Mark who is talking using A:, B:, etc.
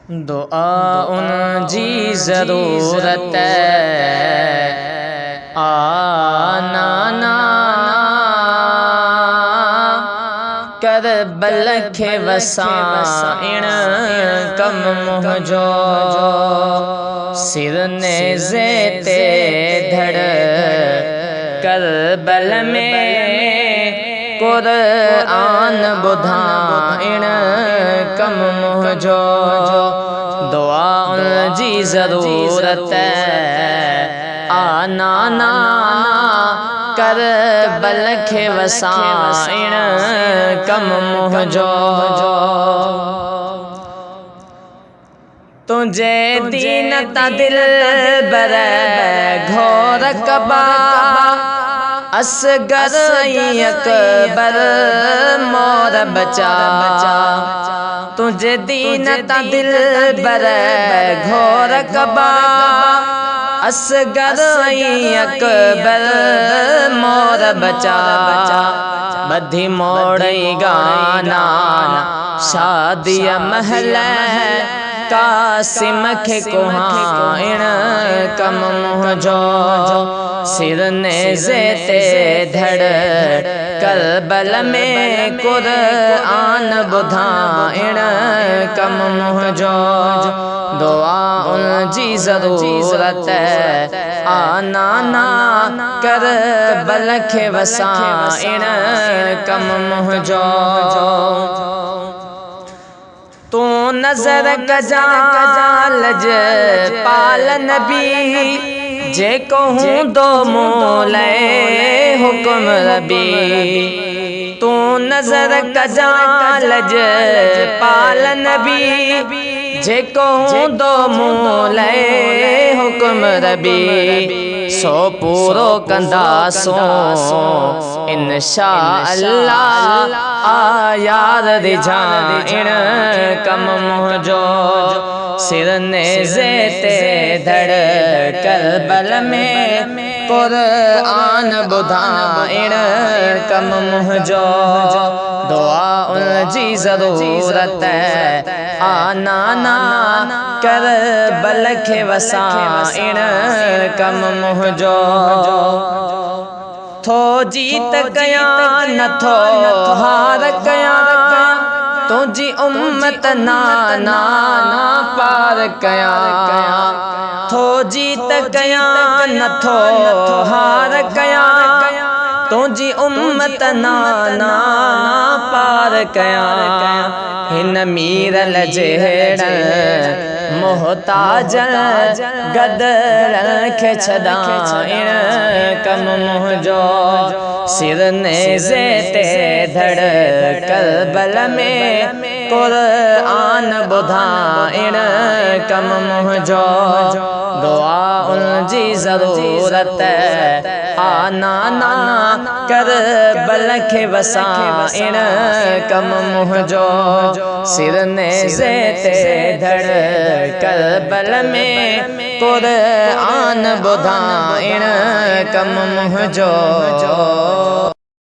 A: दुआ उनजी ज़रूरत आना ना करबल खे वसाइण कम मुंहिंजो सिर नेज़े ते धड़ करबल में क़ुरआन ॿुधाइण कम मुंहिंजो दुआ उनजी ज़रूरत आना ना करबल खे वसाइण कम मुंहिंजो तुझे दीन ता दिल बर घोर कबा असगर अकबर मोर बचा तुझे दीन ता दिल बर घोर कबा असगर अकबर मोर बचा बधी मोड़ई गाना शादी महल कासिम खे कुहाइण कम मुंहिंजो सिर नेज़े ते धड़ करबल में क़ुरआन ॿुधाइण कम मुंहिंजो दुआ उनजी ज़रूरत आना ना करबल खे वसाइण कम मुंहिंजो तू नज़र कजा लज पाल नबी जेको हूंदो मोले हुक्म रबी तू नज़र कजा लज पाल नबी जेको हूंदो मोले हुक्म रबी सो पूरो कंदासो इंशा अल्लाह यार रिझाइण कम मुंहिंजो सिर नेज़े ते धड़ करबल में क़ुरआन ॿुधाइण कम मुंहिंजो दुआ उनजी ज़रूरत आना ना करबल खे वसाइण कम मुंहिंजो थो जीत कयां नथो हार कयां तुझी उम्मत नाना पार कयां थो जीत कयां नथो हार कयां तुझी उम्मत नाना पार कयां हिन मीरल जहिड़ मोहताज गदरन खे छॾाइण कम मुंहिंजो सिर नेज़े ते धड़ करबल में क़ुरआन ॿुधाइण कम मुंहिंजो दुआ उनजी ज़रूरत आना ना करबल खे वसाइण कम मुंहिंजो सिर नेज़े ते धड़ करबल में क़ुरआन ॿुधाइण कम मुंहिंजो